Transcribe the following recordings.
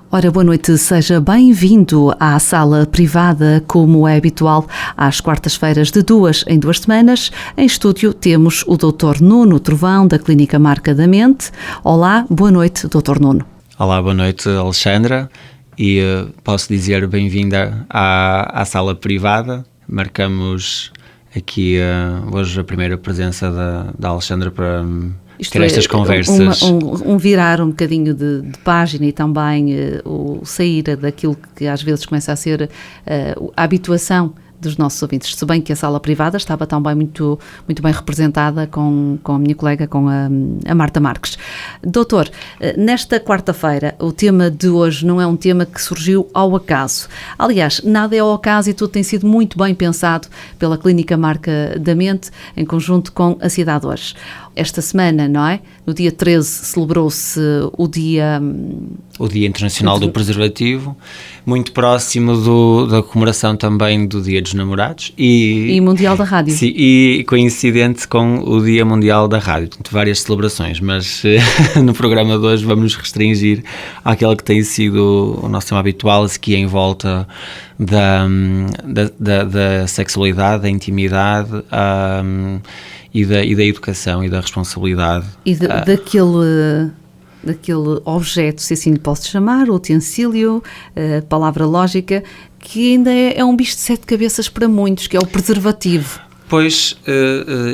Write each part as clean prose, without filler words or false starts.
Ora, boa noite, seja bem-vindo à sala privada, como é habitual, às quartas-feiras de 2 em 2 semanas. Em estúdio temos o Dr. Nuno Trovão, da Clínica Marca da Mente. Olá, boa noite, Dr. Nuno. Olá, boa noite, Alexandra, e posso dizer bem-vinda à sala privada. Marcamos aqui hoje a primeira presença da Alexandra para ter estas conversas. Virar um bocadinho de página e também o sair daquilo que às vezes começa a ser a habituação dos nossos ouvintes, se bem que a sala privada estava também muito bem representada com a minha colega, com a Marta Marques. Doutor, nesta quarta-feira, o tema de hoje não é um tema que surgiu ao acaso. Aliás, nada é ao acaso e tudo tem sido muito bem pensado pela Clínica Marca da Mente, em conjunto com a Cidade Hoje. Esta semana, não é? No dia 13 celebrou-se o Dia Internacional do Preservativo, muito próximo da comemoração também do Dia dos Namorados e Mundial da Rádio. Sim, e coincidente com o Dia Mundial da Rádio, portanto, várias celebrações, mas no programa de hoje vamos nos restringir àquela que tem sido o nosso tema habitual, que é em volta da sexualidade, da intimidade, e da educação e da responsabilidade. E daquele objeto, se assim lhe posso chamar, utensílio, palavra lógica, que ainda é um bicho de 7 cabeças para muitos, que é o preservativo. Pois,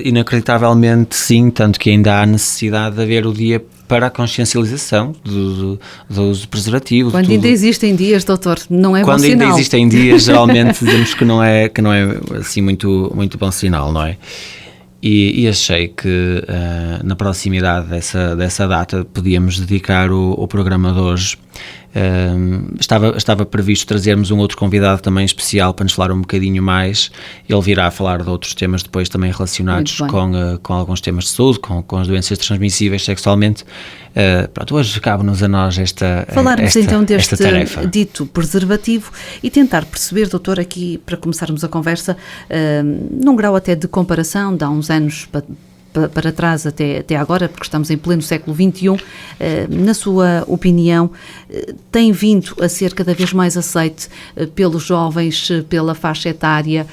inacreditavelmente sim, tanto que ainda há necessidade de haver o dia para a consciencialização do uso preservativo. Quando ainda existem dias, doutor, não é bom sinal. Quando ainda existem dias, geralmente dizemos que não é assim muito bom sinal, não é? E achei que na proximidade dessa data podíamos dedicar o programa de hoje. Estava previsto trazermos um outro convidado também especial para nos falar um bocadinho mais. Ele virá a falar de outros temas depois também relacionados com alguns temas de saúde, com as doenças transmissíveis sexualmente. Pronto, hoje cabe-nos a nós falarmos então deste tarefa. Dito preservativo e tentar perceber, doutor, aqui para começarmos a conversa, num grau até de comparação, de há uns anos para trás até agora, porque estamos em pleno século XXI, na sua opinião, tem vindo a ser cada vez mais aceite pelos jovens, pela faixa etária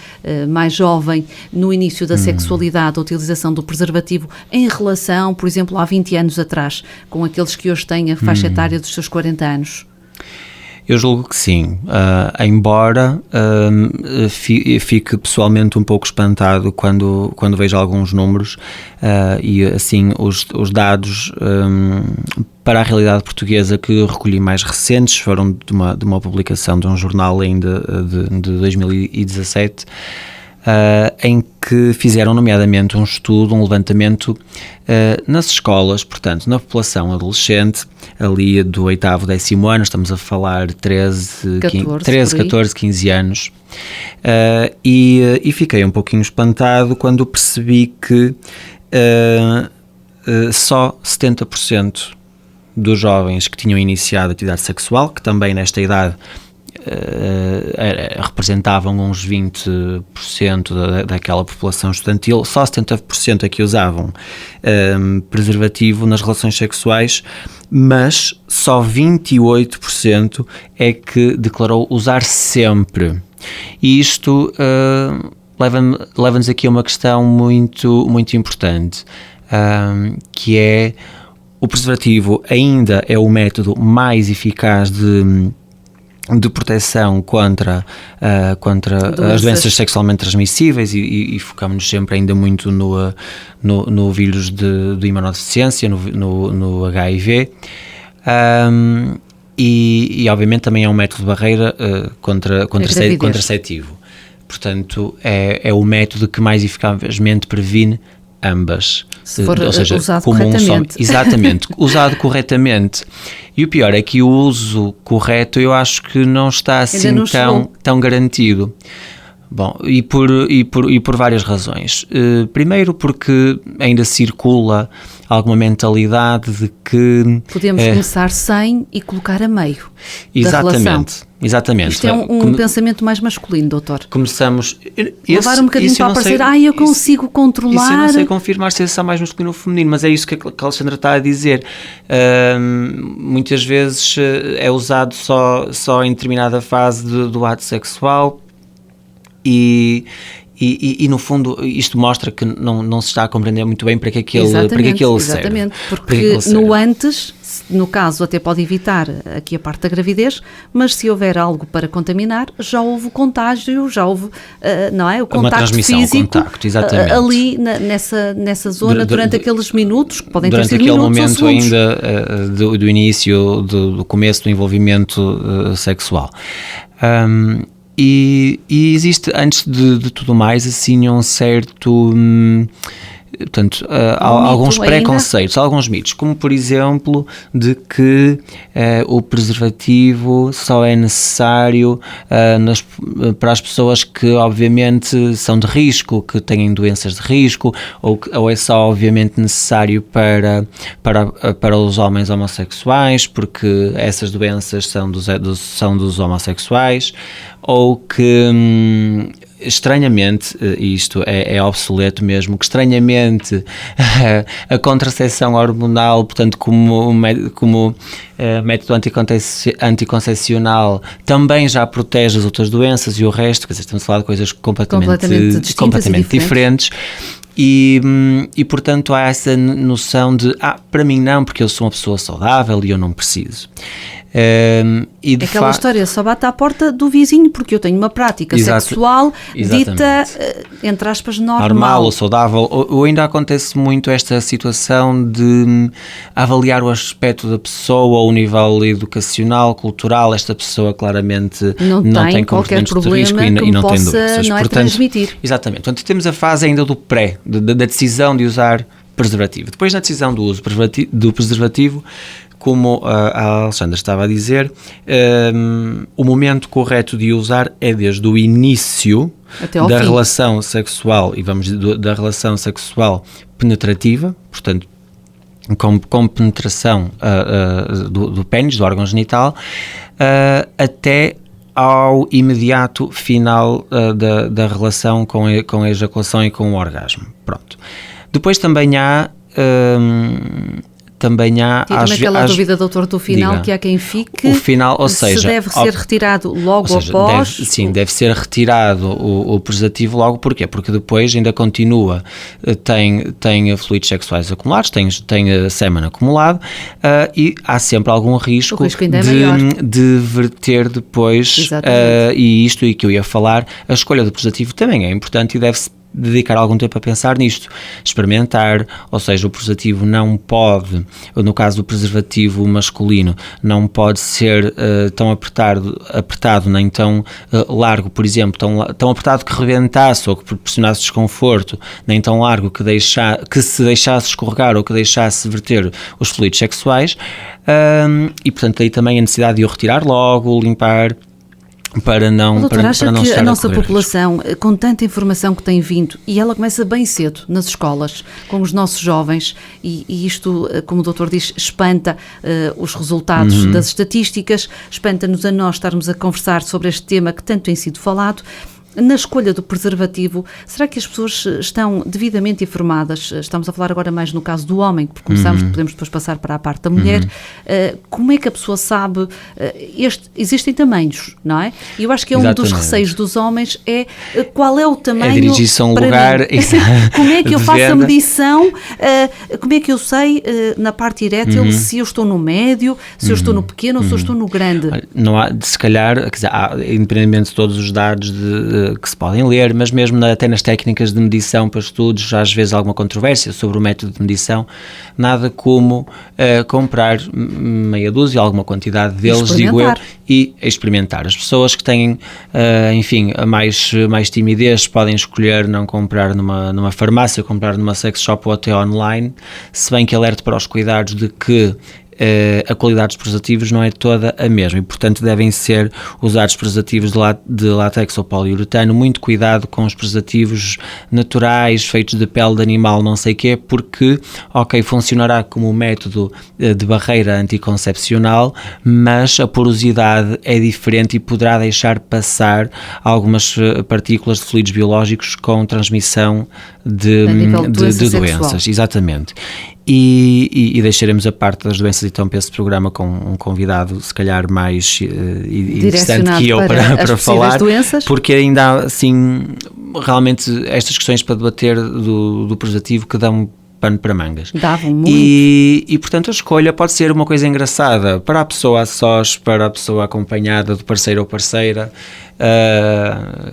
mais jovem, no início da sexualidade, a utilização do preservativo, em relação, por exemplo, há 20 anos atrás, com aqueles que hoje têm a faixa etária dos seus 40 anos? Eu julgo que sim, embora fique pessoalmente um pouco espantado quando vejo alguns números e assim os dados para a realidade portuguesa que recolhi mais recentes foram de uma publicação de um jornal ainda de 2017, em que fizeram nomeadamente um estudo, um levantamento nas escolas, portanto na população adolescente, ali do 8º, 10º ano, estamos a falar 13, 14, 15 anos, e fiquei um pouquinho espantado quando percebi que só 70% dos jovens que tinham iniciado a atividade sexual, que também nesta idade representavam uns 20% daquela população estudantil, só 70% é que usavam preservativo nas relações sexuais, mas só 28% é que declarou usar sempre. E isto leva-nos aqui a uma questão muito importante, que é: o preservativo ainda é o método mais eficaz de proteção contra as doenças sexualmente transmissíveis e focamos-nos sempre ainda muito no vírus de imunodeficiência, no HIV, e obviamente também é um método de barreira contraceptivo. Portanto, é o método que mais eficazmente previne ambas, se for ou seja, usado como corretamente. Exatamente, usado corretamente. E o pior é que o uso correto eu acho que não está assim tão garantido. Bom, e por várias razões. Primeiro porque ainda circula alguma mentalidade de que... Podemos começar sem e colocar a meio da relação. Exatamente. Isto é um pensamento mais masculino, doutor. Começamos... Levar um bocadinho para parecer, eu consigo controlar... Isso eu não sei confirmar se é só mais masculino ou feminino, mas é isso que a Alexandra está a dizer. Muitas vezes é usado só em determinada fase do ato sexual e no fundo isto mostra que não se está a compreender muito bem para que é que ele serve. Exatamente, porque no antes, no caso até pode evitar aqui a parte da gravidez, mas se houver algo para contaminar, já houve o contágio, já houve o contacto físico ali nessa zona durante aqueles minutos, que podem ter sido minutos ou segundos. Durante aquele momento ainda do início, do começo do envolvimento sexual. E existe, antes de tudo mais, assim, um certo... Portanto, alguns preconceitos, alguns mitos, como por exemplo de que o preservativo só é necessário para as pessoas que obviamente são de risco, que têm doenças de risco, ou é só obviamente necessário para os homens homossexuais, porque essas doenças são dos homossexuais, ou que... estranhamente, isto é obsoleto mesmo, que estranhamente a contracepção hormonal, portanto como método anticoncepcional, também já protege as outras doenças e o resto, quer dizer, estamos a falar de coisas completamente diferentes. E portanto há essa noção de para mim não, porque eu sou uma pessoa saudável e eu não preciso. Aquela história só bate à porta do vizinho porque eu tenho uma prática sexual dita, entre aspas, normal ou saudável, ou ainda acontece muito esta situação de avaliar o aspecto da pessoa ou o nível educacional, cultural. Esta pessoa claramente não tem qualquer problema de risco e não tem doenças, portanto, transmitir. Exatamente, portanto temos a fase ainda do da decisão de usar preservativo. Depois, na decisão do uso do preservativo, como a Alexandra estava a dizer, o momento correto de usar é desde o início da relação sexual, e da relação sexual penetrativa, portanto, com penetração do pênis, do órgão genital, até ao imediato final da relação com a ejaculação e com o orgasmo. Pronto. Depois também há aquela dúvida, doutor, do final, que há quem fique, o final, ou seja, se deve ser retirado logo após. Deve ser retirado o preservativo logo. Porquê? Porque depois ainda continua, tem fluidos sexuais acumulados, tem sêmen acumulado, e há sempre algum risco de verter depois, e isto e que eu ia falar, a escolha do preservativo também é importante e deve-se dedicar algum tempo a pensar nisto, experimentar, ou seja, o preservativo não pode, no caso do preservativo masculino, não pode ser tão apertado nem tão largo, por exemplo, tão apertado que rebentasse ou que proporcionasse desconforto, nem tão largo que se deixasse escorregar ou que deixasse verter os fluidos sexuais, e portanto aí também a necessidade de o retirar logo, limpar, para não doutor, acha para não que estar a nossa correr população, com tanta informação que tem vindo, e ela começa bem cedo nas escolas, com os nossos jovens, e isto, como o doutor diz, espanta os resultados das estatísticas, espanta-nos a nós estarmos a conversar sobre este tema que tanto tem sido falado. Na escolha do preservativo, será que as pessoas estão devidamente informadas? Estamos a falar agora mais no caso do homem, porque começamos, podemos depois passar para a parte da mulher. Como é que a pessoa sabe? Existem tamanhos, não é? E eu acho que é um dos receios dos homens, qual é o tamanho. É dirigir-se a um lugar. Como é que eu faço a medição? Como é que eu sei, na parte erétil, se eu estou no médio, se eu estou no pequeno ou se eu estou no grande? Não há, se calhar, quer dizer, independentemente de todos os dados que se podem ler, mas mesmo até nas técnicas de medição para estudos, às vezes há alguma controvérsia sobre o método de medição, nada como comprar meia dúzia, alguma quantidade deles, digo eu, e experimentar. As pessoas que têm, enfim, mais timidez podem escolher não comprar numa farmácia, comprar numa sex shop ou até online, se bem que alerte para os cuidados de que a qualidade dos preservativos não é toda a mesma e, portanto, devem ser usados preservativos de látex ou poliuretano. Muito cuidado com os preservativos naturais, feitos de pele de animal, não sei o quê, porque, ok, funcionará como método de barreira anticoncepcional, mas a porosidade é diferente e poderá deixar passar algumas partículas de fluidos biológicos com transmissão de doenças. Exatamente. E deixaremos a parte das doenças então para esse programa com um convidado se calhar mais interessante que eu para falar, doenças. Porque ainda há assim realmente estas questões para debater do preservativo que dão pano para mangas. Davam muito. E portanto a escolha pode ser uma coisa engraçada para a pessoa a sós, para a pessoa acompanhada do parceiro ou parceira.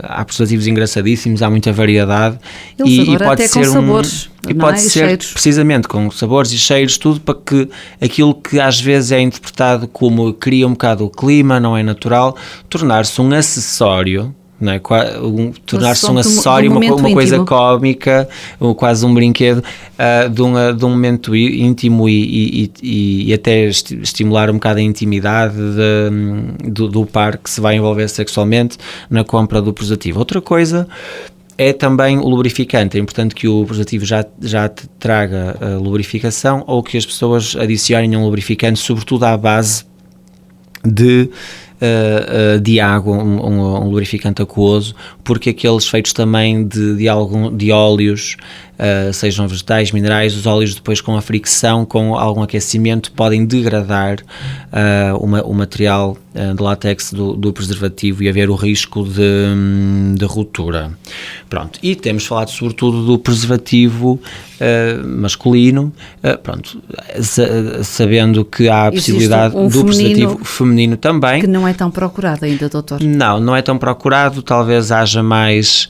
Há preservativos engraçadíssimos, há muita variedade. Eles agora pode até ser com sabores. E pode ser cheiros. Precisamente com sabores e cheiros, tudo para que aquilo que às vezes é interpretado como cria um bocado o clima, não é natural, tornar-se um acessório. Não é? Tornar-se um acessório, uma coisa cómica, quase um brinquedo de um momento íntimo e até estimular um bocado a intimidade do par que se vai envolver sexualmente na compra do preservativo. Outra coisa é também o lubrificante. É importante que o preservativo já te traga lubrificação ou que as pessoas adicionem um lubrificante, sobretudo à base de água, um lubrificante aquoso, porque aqueles feitos também de óleos, sejam vegetais, minerais, os óleos depois com a fricção, com algum aquecimento, podem degradar o material de látex do preservativo e haver o risco de ruptura. Pronto, e temos falado sobretudo do preservativo masculino, pronto, sabendo que há a possibilidade do preservativo feminino também. Que não é tão procurado ainda, doutor? Não é tão procurado, talvez haja mais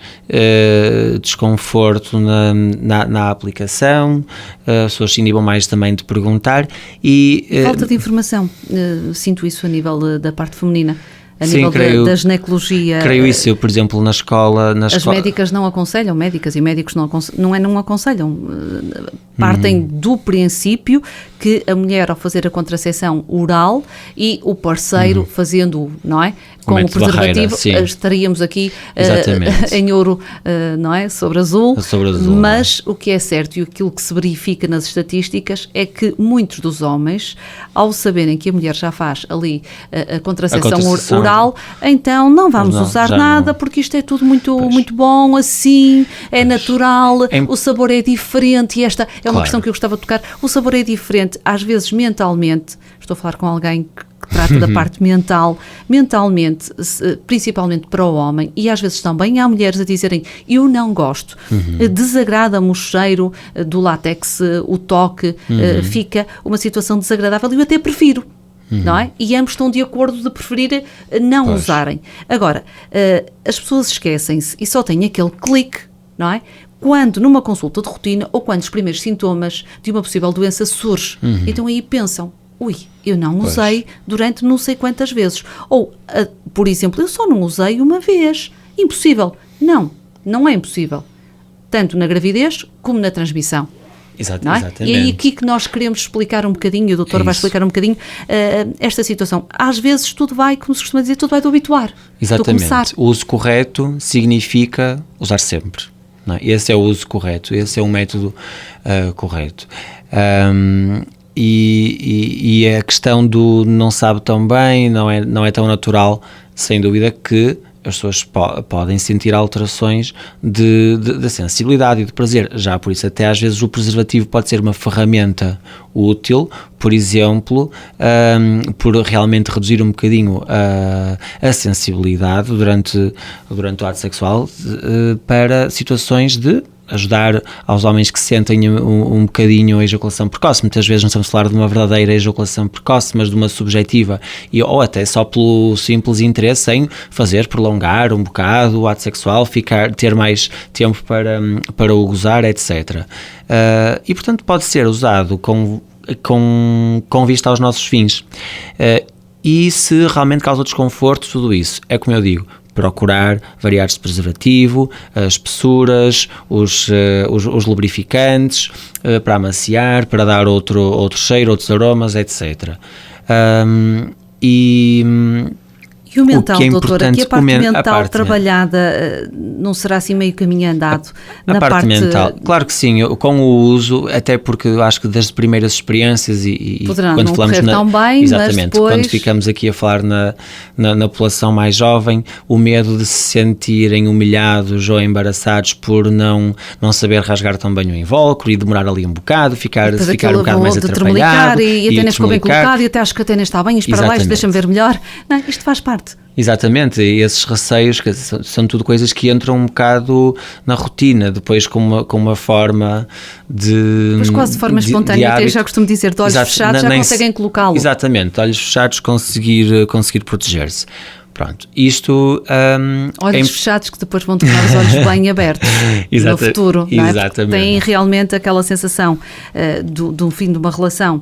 desconforto na aplicação, as pessoas se inibam mais também de perguntar e... Falta de informação, sinto isso a nível da parte feminina. A nível da ginecologia. Creio isso, eu, por exemplo, na escola... As médicas não aconselham, médicas e médicos não aconselham, partem do princípio que a mulher, ao fazer a contracepção oral e o parceiro fazendo, não é? Com o preservativo, estaríamos aqui em ouro, não é? Sobre azul. Mas o que é certo e aquilo que se verifica nas estatísticas é que muitos dos homens, ao saberem que a mulher já faz ali a contracepção oral, então não vamos usar nada, porque isto é tudo muito bom, assim, é natural, o sabor é diferente, e esta é uma questão que eu gostava de tocar, o sabor é diferente, às vezes mentalmente, estou a falar com alguém que trata da parte mentalmente, principalmente para o homem, e às vezes também há mulheres a dizerem, eu não gosto, desagrada-me o cheiro do látex, o toque, fica uma situação desagradável, e eu até prefiro. Não é? E ambos estão de acordo de preferir não usarem. Agora, as pessoas esquecem-se e só têm aquele clique, não é? Quando numa consulta de rotina ou quando os primeiros sintomas de uma possível doença surgem. Então aí pensam, eu não usei durante não sei quantas vezes. Ou, por exemplo, eu só não usei uma vez. Impossível. Não é impossível. Tanto na gravidez como na transmissão. Exatamente. E aí aqui que nós queremos explicar um bocadinho, o doutor vai explicar um bocadinho esta situação. Às vezes tudo vai, como se costuma dizer, tudo vai do habituar. Exatamente. O uso correto significa usar sempre. Não é? Esse é o uso correto, esse é o método correto. E a questão do não sabe tão bem, não é tão natural, sem dúvida que as pessoas podem sentir alterações de sensibilidade e de prazer. Já por isso, até às vezes o preservativo pode ser uma ferramenta útil, por exemplo, por realmente reduzir um bocadinho a sensibilidade durante o ato sexual para situações de ajudar aos homens que sentem um bocadinho a ejaculação precoce. Muitas vezes não estamos a falar de uma verdadeira ejaculação precoce, mas de uma subjetiva, ou até só pelo simples interesse em prolongar um bocado o ato sexual, ter mais tempo para o gozar, etc. E portanto pode ser usado com vista aos nossos fins. E se realmente causa desconforto, tudo isso, é como eu digo, procurar variados de preservativo, as espessuras, os lubrificantes, para amaciar, para dar outro cheiro, outros aromas, etc. E o mental, doutor, aqui a parte mental parte trabalhada não será assim meio caminho andado? A parte mental, claro que sim, com o uso, até porque eu acho que das primeiras experiências e quando não falamos tão bem, exatamente, mas depois... quando ficamos aqui a falar na população mais jovem, o medo de se sentirem humilhados ou embaraçados por não saber rasgar tão bem o invólucro e demorar ali um bocado, ficar um bocado mais atrapalhado e até nem ficou bem colocado e até acho que até nem está bem, isto para lá, isto deixa-me ver melhor. Não, isto faz parte. Exatamente, e esses receios que são tudo coisas que entram um bocado na rotina, depois com uma forma de... Mas quase de forma espontânea, até já costumo dizer, de olhos fechados já conseguem colocá-lo. Exatamente, de olhos fechados conseguir proteger-se. Pronto, isto... olhos fechados que depois vão tornar os olhos bem abertos no futuro, não é? Exatamente. Têm realmente aquela sensação do fim de uma relação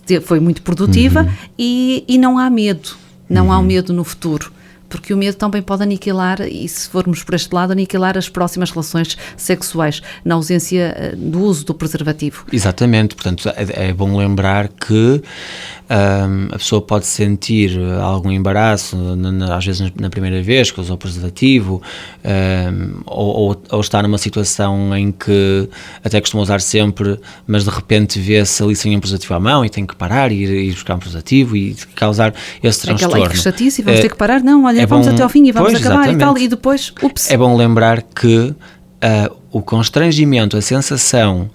que foi muito produtiva e não há medo. Não há o medo no futuro, porque o medo também pode aniquilar, e se formos por este lado, aniquilar as próximas relações sexuais, na ausência do uso do preservativo. Exatamente, portanto é bom lembrar que a pessoa pode sentir algum embaraço, às vezes na primeira vez que usa o preservativo, ou está numa situação em que até costuma usar sempre, mas de repente vê-se ali sem um preservativo à mão e tem que parar e ir buscar um preservativo e causar esse transtorno. Aquela que chatice, vamos ter que parar, não, olha, vamos até ao fim e vamos acabar exatamente. E tal, e depois, ups. É bom lembrar que o constrangimento, a sensação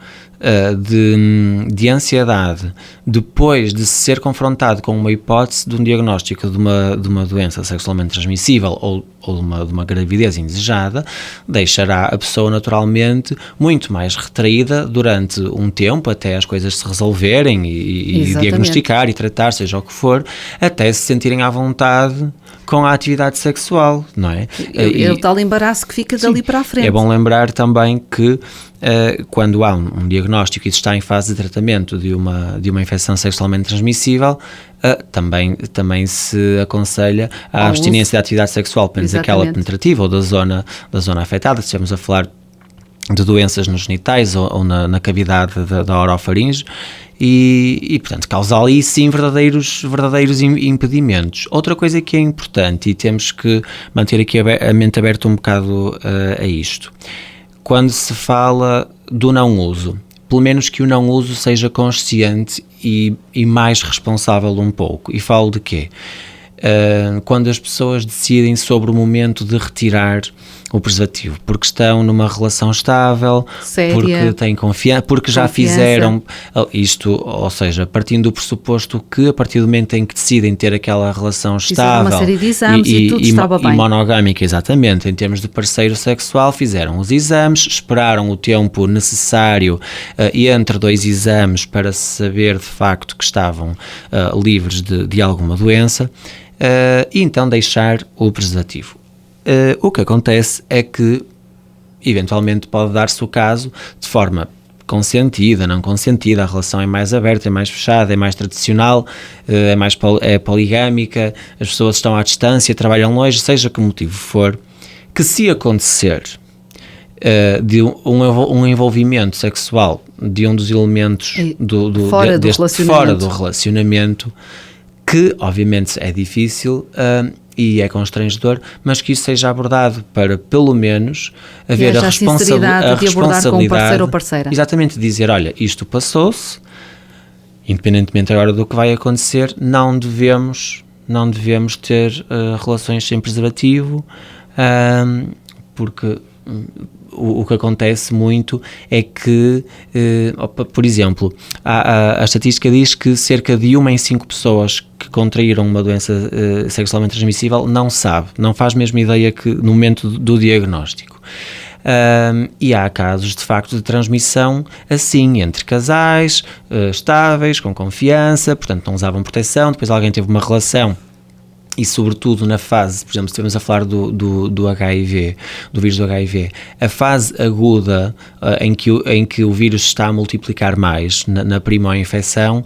de ansiedade depois de ser confrontado com uma hipótese de um diagnóstico de uma doença sexualmente transmissível ou de uma gravidez indesejada, deixará a pessoa naturalmente muito mais retraída durante um tempo, até as coisas se resolverem e diagnosticar e tratar, seja o que for, até se sentirem à vontade com a atividade sexual, não é? É o tal embaraço que fica dali para a frente. É bom lembrar também que quando há um diagnóstico e se está em fase de tratamento de uma infecção sexualmente transmissível, também se aconselha a abstinência da atividade sexual, menos aquela penetrativa ou da zona afetada, se estivermos a falar de doenças nos genitais ou na cavidade da orofaringe, e portanto causa ali sim verdadeiros impedimentos. Outra coisa que é importante, e temos que manter aqui a mente aberta um bocado a isto, quando se fala do não uso, pelo menos que o não uso seja consciente e mais responsável um pouco. E falo de quê? Quando as pessoas decidem sobre o momento de retirar o preservativo, porque estão numa relação estável, séria, porque têm confiança, porque já fizeram isto, ou seja, partindo do pressuposto que a partir do momento em que decidem ter aquela relação estável uma série de exames e tudo estava bem. E monogâmica, exatamente, em termos de parceiro sexual, fizeram os exames, esperaram o tempo necessário entre dois exames para saber de facto que estavam livres de alguma doença, e então deixar o preservativo. O que acontece é que eventualmente pode dar-se o caso de forma consentida, não consentida, a relação é mais aberta, é mais fechada, é mais tradicional, é poligâmica, as pessoas estão à distância, trabalham longe, seja que motivo for, que se acontecer de um envolvimento sexual de um dos elementos fora do relacionamento, que obviamente é difícil e é constrangedor, mas que isso seja abordado para pelo menos haver a responsabilidade de abordar com o parceiro ou parceira. Exatamente, dizer, olha, isto passou-se, independentemente agora do que vai acontecer, não devemos ter relações sem preservativo, porque o que acontece muito é que, por exemplo, a estatística diz que cerca de 1 em 5 pessoas que contraíram uma doença sexualmente transmissível não faz mesmo ideia que no momento do diagnóstico. E há casos de facto de transmissão assim, entre casais estáveis, com confiança, portanto não usavam proteção, depois alguém teve uma relação e sobretudo na fase, por exemplo, se estivermos a falar do HIV, do vírus do HIV, a fase aguda em que o vírus está a multiplicar mais, na primo-infecção,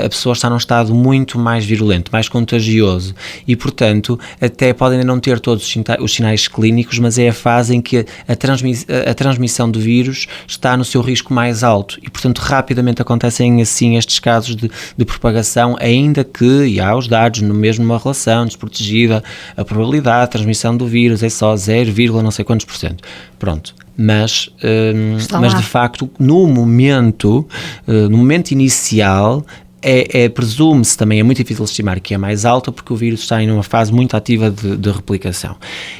a pessoa está num estado muito mais virulento, mais contagioso, e portanto até podem não ter todos os sinais clínicos, mas é a fase em que a transmissão do vírus está no seu risco mais alto, e portanto rapidamente acontecem assim estes casos de propagação, ainda que, e há os dados no mesmo uma relação desprotegida, a probabilidade de transmissão do vírus é só 0, não sei quantos %. Pronto. Mas de facto, no momento inicial, presume-se, também é muito difícil estimar que é mais alta, porque o vírus está em uma fase muito ativa de replicação.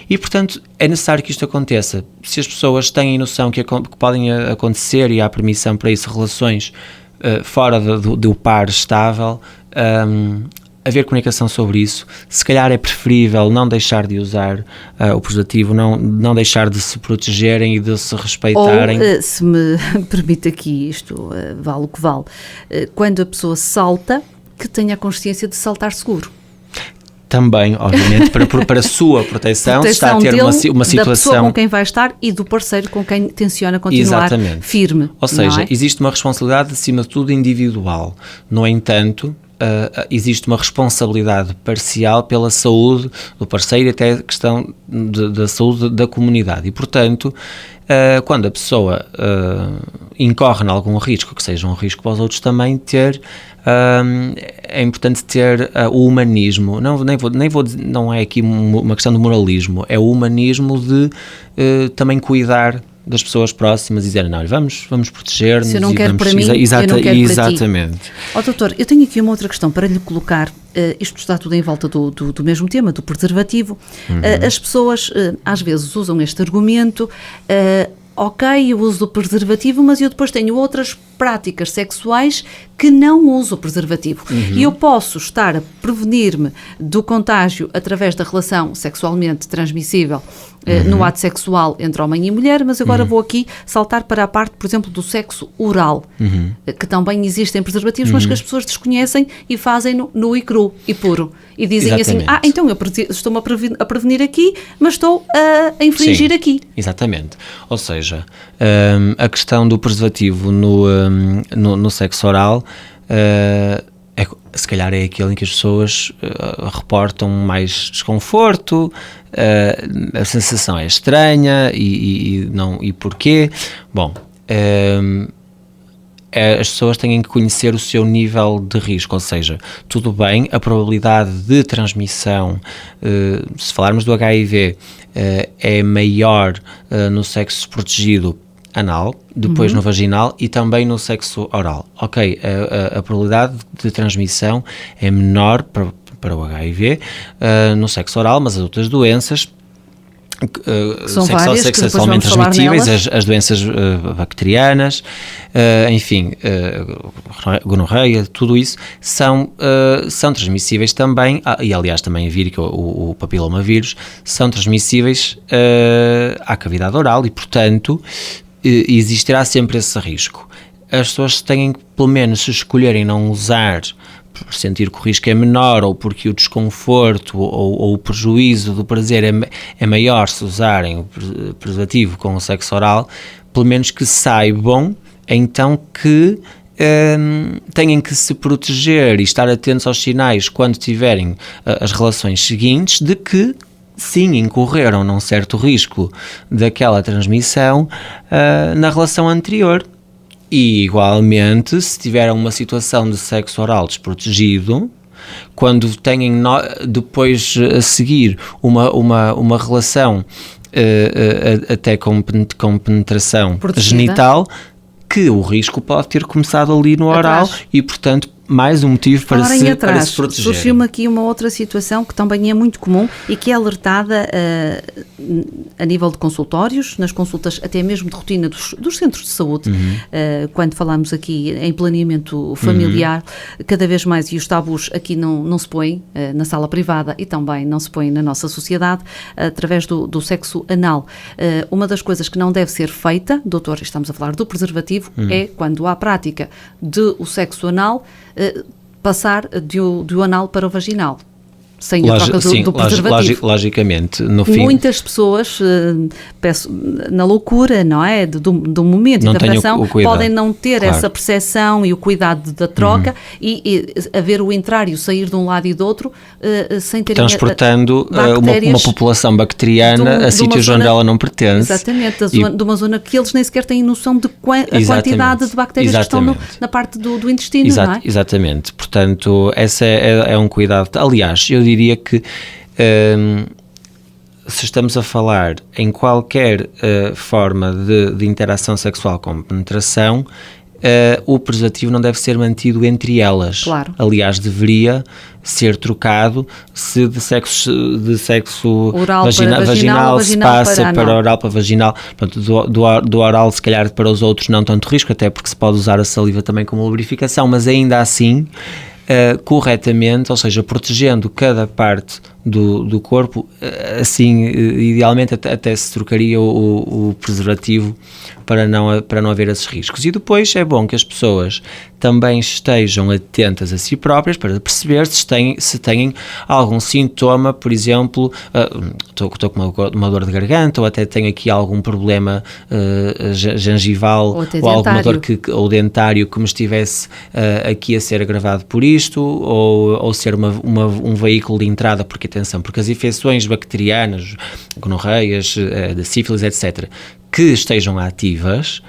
E, portanto, é necessário que isto aconteça. Se as pessoas têm noção que podem acontecer, e há permissão para isso, relações fora do par estável, haver comunicação sobre isso. Se calhar é preferível não deixar de usar o preservativo, não deixar de se protegerem e de se respeitarem. Ou, se me permite aqui, isto vale o que vale, quando a pessoa salta, que tenha a consciência de saltar seguro. Também, obviamente, para a sua proteção, se está a ter uma situação... Da pessoa com quem vai estar e do parceiro com quem tenciona continuar firme. Ou seja, existe uma responsabilidade, acima de tudo, individual. No entanto, existe uma responsabilidade parcial pela saúde do parceiro e até a questão da saúde da comunidade. E, portanto, quando a pessoa incorre em algum risco, que seja um risco para os outros também, é importante ter o humanismo, não é aqui uma questão de moralismo, é o humanismo de também cuidar das pessoas próximas e dizer, não, vamos proteger-nos. Se eu não quero para mim, eu não quero exatamente. Para ti. Doutor, eu tenho aqui uma outra questão para lhe colocar. Isto está tudo em volta do mesmo tema, do preservativo. As pessoas às vezes usam este argumento, ok, eu uso o preservativo, mas eu depois tenho outras práticas sexuais que não uso o preservativo. E eu posso estar a prevenir-me do contágio através da relação sexualmente transmissível no ato sexual entre homem e mulher, mas agora vou aqui saltar para a parte, por exemplo, do sexo oral, que também existem preservativos, mas que as pessoas desconhecem e fazem nu e cru e puro. E dizem assim, então eu estou-me a prevenir aqui, mas estou a infringir aqui. Exatamente. Ou seja, a questão do preservativo no sexo oral, se calhar é aquele em que as pessoas reportam mais desconforto, a sensação é estranha e porquê? Bom, as pessoas têm que conhecer o seu nível de risco, ou seja, tudo bem, a probabilidade de transmissão, se falarmos do HIV, é maior no sexo protegido anal, depois no vaginal e também no sexo oral. Ok, a probabilidade de transmissão é menor para o HIV no sexo oral, mas as outras doenças sexualmente transmitíveis, as doenças bacterianas, enfim, gonorreia, tudo isso são transmissíveis também, e aliás também a vírica, o papilomavírus, são transmissíveis à cavidade oral e, portanto, existirá sempre esse risco. As pessoas têm que, pelo menos, se escolherem não usar, por sentir que o risco é menor ou porque o desconforto ou o prejuízo do prazer é maior se usarem o preservativo com o sexo oral, pelo menos que saibam então que têm que se proteger e estar atentos aos sinais quando tiverem as relações seguintes de que sim, incorreram num certo risco daquela transmissão na relação anterior. E, igualmente, se tiverem uma situação de sexo oral desprotegido, quando têm depois a seguir uma relação até com penetração genital, que o risco pode ter começado ali no oral e, portanto, mais um motivo para se proteger. Surgiu-me aqui uma outra situação que também é muito comum e que é alertada a nível de consultórios, nas consultas até mesmo de rotina dos centros de saúde, quando falamos aqui em planeamento familiar, cada vez mais, e os tabus aqui não se põem na sala privada e também não se põem na nossa sociedade, através do sexo anal. Uma das coisas que não deve ser feita, doutor, estamos a falar do preservativo, é quando há prática do sexo anal, passar do anal para o vaginal. sem a troca do preservativo. Logicamente, no fim. Muitas pessoas, na loucura, não é? Do momento e da pressão, podem não ter essa percepção e o cuidado da troca e haver o entrar e o sair de um lado e do outro sem ter transportando uma população bacteriana a sítios onde ela não pertence. Exatamente, de uma zona que eles nem sequer têm noção de a quantidade de bactérias que estão na parte do intestino, não é? Exatamente, portanto, esse é um cuidado. Aliás, eu diria que se estamos a falar em qualquer forma de interação sexual com penetração, o preservativo não deve ser mantido entre elas. Claro. Aliás, deveria ser trocado se de sexo oral vaginal se passa para oral para vaginal. Portanto, do oral, se calhar, para os outros não tanto risco, até porque se pode usar a saliva também como lubrificação, mas ainda assim, corretamente, ou seja, protegendo cada parte do corpo, assim, idealmente até se trocaria o preservativo para não haver esses riscos. E depois é bom que as pessoas também estejam atentas a si próprias para perceber se têm algum sintoma, por exemplo, estou com uma dor de garganta, ou até tenho aqui algum problema gengival, ou alguma dor ou dentário que me estivesse aqui a ser agravado por isto, ou ser um veículo de entrada, porque atenção, porque as infecções bacterianas, gonorreias, da sífilis, etc., que estejam ativas,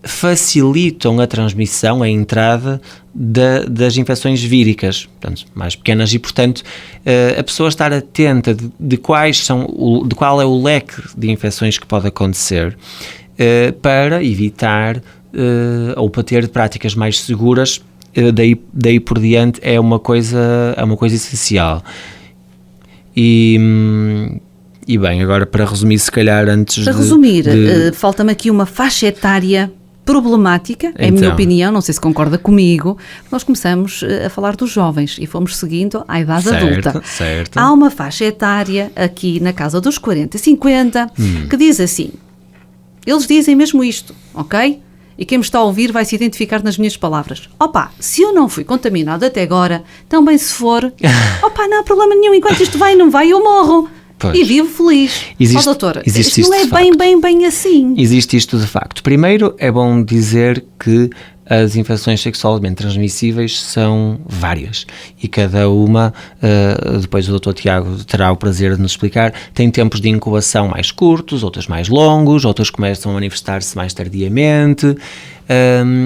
facilitam a transmissão, a entrada das infecções víricas, portanto, mais pequenas, e portanto a pessoa estar atenta de qual é o leque de infecções que pode acontecer, para evitar ou para ter práticas mais seguras, daí por diante é uma coisa essencial. E bem, agora para resumir, se calhar antes para resumir, falta-me aqui uma faixa etária problemática, é a minha opinião, não sei se concorda comigo. Nós começamos a falar dos jovens e fomos seguindo à idade adulta. Certo. Há uma faixa etária aqui na casa dos 40 e 50 que diz assim, eles dizem mesmo isto, ok? E quem me está a ouvir vai se identificar nas minhas palavras. Opa, se eu não fui contaminado até agora, também se for, não há problema nenhum, enquanto isto vai e não vai, eu morro. Pois. E vivo feliz. Doutora, isto não é bem assim. Existe isto de facto. Primeiro, é bom dizer que as infecções sexualmente transmissíveis são várias e cada uma, depois o Dr. Tiago terá o prazer de nos explicar, tem tempos de incubação mais curtos, outras mais longos, outras começam a manifestar-se mais tardiamente.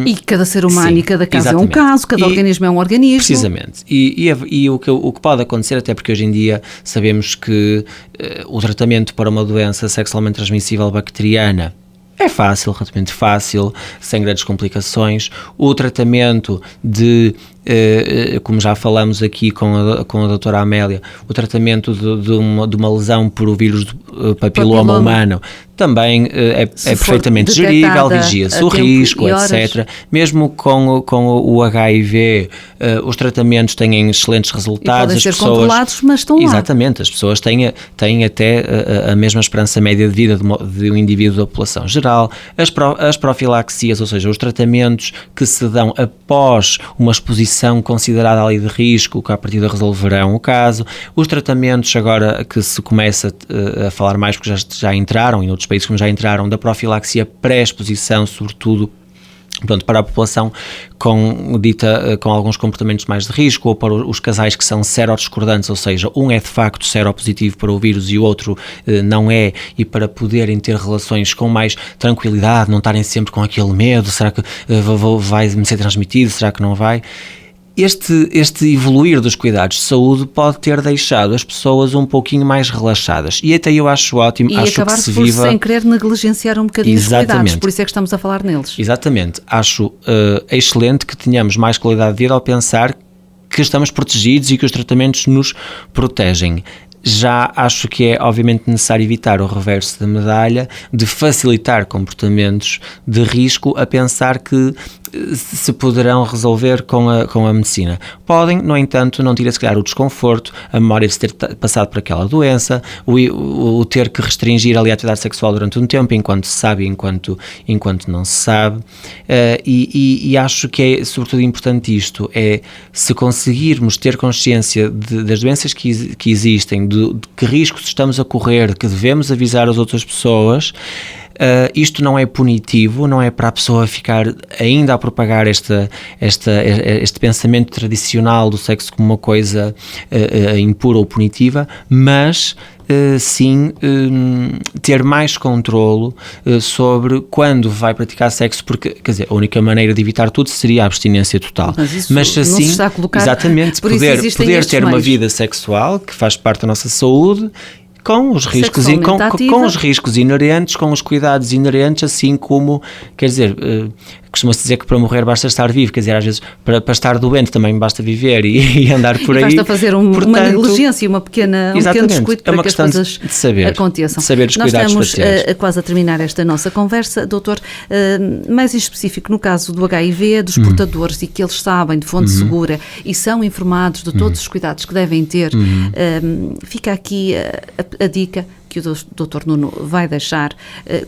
E cada ser humano e cada caso é um caso, cada organismo é um organismo. Precisamente. E o que pode acontecer, até porque hoje em dia sabemos que o tratamento para uma doença sexualmente transmissível bacteriana é fácil, relativamente fácil, sem grandes complicações. O tratamento como já falamos aqui com a doutora Amélia, o tratamento de uma lesão por o vírus do papiloma humano também é perfeitamente gerível, vigia-se o risco, etc. Mesmo com o HIV, os tratamentos têm excelentes resultados. E podem ser controlados, mas estão lá. Exatamente, as pessoas têm até a mesma esperança média de vida de um indivíduo da população geral. As profilaxias, ou seja, os tratamentos que se dão após uma exposição considerada ali de risco, que à partida resolverão o caso. Os tratamentos agora que se começa a falar mais, porque já entraram, em outros países como já entraram, da profilaxia pré-exposição, sobretudo para a população com alguns comportamentos mais de risco, ou para os casais que são serodiscordantes, ou seja, um é de facto seropositivo para o vírus e o outro não é, e para poderem ter relações com mais tranquilidade, não estarem sempre com aquele medo, será que vai-me ser transmitido, será que não vai? Este evoluir dos cuidados de saúde pode ter deixado as pessoas um pouquinho mais relaxadas, e até eu acho ótimo, e acho acabar que se por viva... sem querer negligenciar um bocadinho os cuidados, por isso é que estamos a falar neles. Exatamente, acho excelente que tenhamos mais qualidade de vida ao pensar que estamos protegidos e que os tratamentos nos protegem. Já acho que é obviamente necessário evitar o reverso da medalha de facilitar comportamentos de risco, a pensar que se poderão resolver com a medicina. Podem, no entanto, não tirar, se calhar, o desconforto, a memória de se ter passado por aquela doença, o ter que restringir ali a atividade sexual durante um tempo, enquanto se sabe e enquanto não se sabe. E acho que é, sobretudo, importante isto, é se conseguirmos ter consciência das doenças que existem, de que riscos estamos a correr, que devemos avisar as outras pessoas. Isto não é punitivo, não é para a pessoa ficar ainda a propagar este pensamento tradicional do sexo como uma coisa impura ou punitiva, mas sim ter mais controlo sobre quando vai praticar sexo, porque, quer dizer, a única maneira de evitar tudo seria a abstinência total. Mas assim, não se está a colocar, exatamente, poder ter uma vida sexual que faz parte da nossa saúde, com os riscos inerentes, com os cuidados inerentes, assim como, quer dizer, costuma-se dizer que para morrer basta estar vivo, quer dizer, às vezes para estar doente também basta viver e andar por aí. Basta fazer uma negligência, um pequeno descuido para que as coisas aconteçam. De saber os cuidados faciais. Nós estamos quase a terminar esta nossa conversa, doutor, mais em específico no caso do HIV, dos portadores, e que eles sabem de fonte segura e são informados de todos os cuidados que devem ter, fica aqui a dica que o Dr. Nuno vai deixar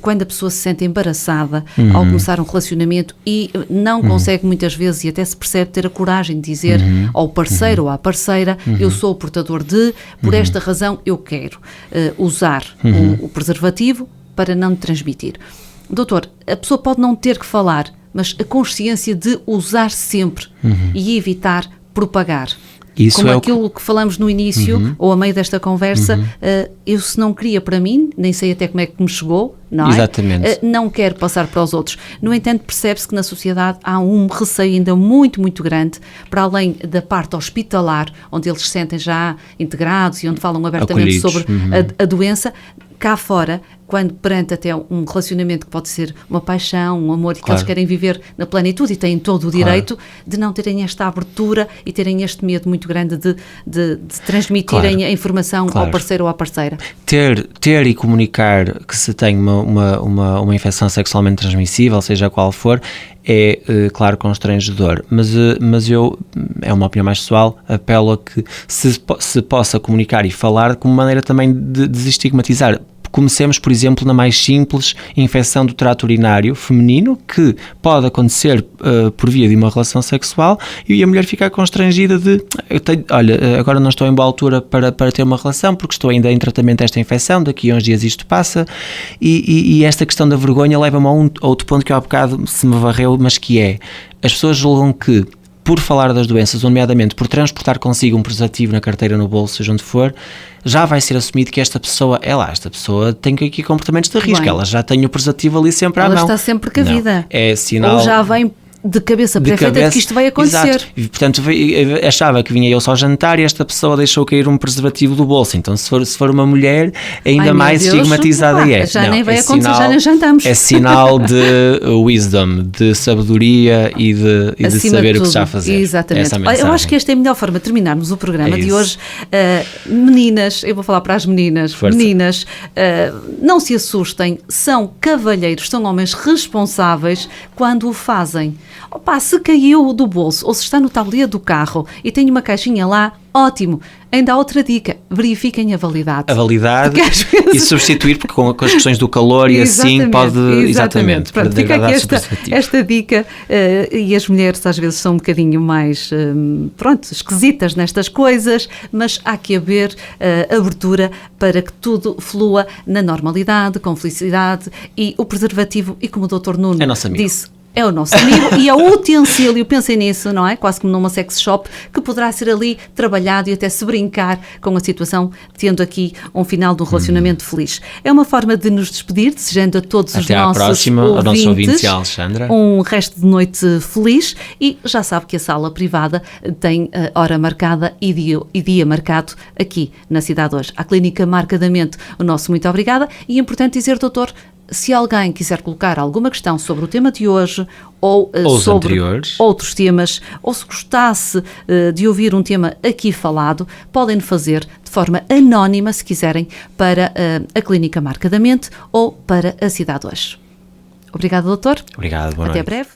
quando a pessoa se sente embaraçada ao começar um relacionamento e não consegue muitas vezes, e até se percebe, ter a coragem de dizer ao parceiro ou à parceira, eu sou o portador de, por esta razão eu quero usar o preservativo para não transmitir. Doutor, a pessoa pode não ter que falar, mas a consciência de usar sempre e evitar propagar. Isso como aquilo que falamos no início, ou a meio desta conversa, eu se não queria para mim, nem sei até como é que me chegou, não é? Exatamente. Não quero passar para os outros. No entanto, percebe-se que na sociedade há um receio ainda muito, muito grande, para além da parte hospitalar, onde eles se sentem já integrados e onde falam abertamente sobre a doença. Cá fora, quando perante até um relacionamento que pode ser uma paixão, um amor, e que eles querem viver na plenitude e têm todo o direito de não terem esta abertura e terem este medo muito grande de transmitirem a informação ao parceiro ou à parceira. Ter e comunicar que se tem uma infecção sexualmente transmissível, seja qual for, é, claro, constrangedor, mas eu, é uma opinião mais pessoal, apelo a que se possa comunicar e falar como maneira também de desestigmatizar. Comecemos, por exemplo, na mais simples infecção do trato urinário feminino, que pode acontecer por via de uma relação sexual, e a mulher fica constrangida de, olha, agora não estou em boa altura para ter uma relação, porque estou ainda em tratamento desta infecção, daqui a uns dias isto passa, e esta questão da vergonha leva-me a outro ponto que há bocado se me varreu, mas que é, as pessoas julgam que, por falar das doenças, nomeadamente por transportar consigo um preservativo na carteira, no bolso, seja onde for, já vai ser assumido que esta pessoa tem aqui comportamentos de risco, ela já tem o preservativo ali sempre à mão. Ela está sempre precavida. É sinal... Ou já vem de cabeça pré-feita de que isto vai acontecer. Exato. E, portanto, achava que vinha eu só jantar e esta pessoa deixou cair um preservativo do bolso. Então, se for uma mulher, ainda mais estigmatizada é. Já nem vai acontecer, já nem jantamos. É sinal de wisdom, de sabedoria e de saber o que se está a fazer. Exatamente. Eu acho que esta é a melhor forma de terminarmos o programa de hoje. Meninas, eu vou falar para as meninas. Força. Meninas, não se assustem, são cavalheiros, são homens responsáveis quando o fazem. Opa, se caiu do bolso ou se está no tabuleiro do carro e tem uma caixinha lá, ótimo. Ainda há outra dica, verifiquem a validade. A validade vezes... e substituir, porque com as questões do calor e assim pode... Exatamente. Pronto, fica aqui esta dica, e as mulheres às vezes são um bocadinho mais, esquisitas nestas coisas, mas há que haver abertura para que tudo flua na normalidade, com felicidade, e o preservativo, e como o Dr. Nuno disse, é o nosso amigo e é o utensílio, pensem nisso, não é? Quase como numa sex shop, que poderá ser ali trabalhado e até se brincar com a situação, tendo aqui um final de um relacionamento feliz. É uma forma de nos despedir, desejando a todos os nossos ouvintes Alexandra, um resto de noite feliz, e já sabe que a sala privada tem hora marcada e dia marcado aqui na cidade hoje. À Clínica Marcadamente, o nosso muito obrigada, e é importante dizer, doutor, se alguém quiser colocar alguma questão sobre o tema de hoje ou sobre outros temas, ou se gostasse de ouvir um tema aqui falado, podem fazer de forma anónima, se quiserem, para a Clínica Marcadamente ou para a Cidade hoje. Obrigado, doutor. Obrigado, boa noite. Até breve.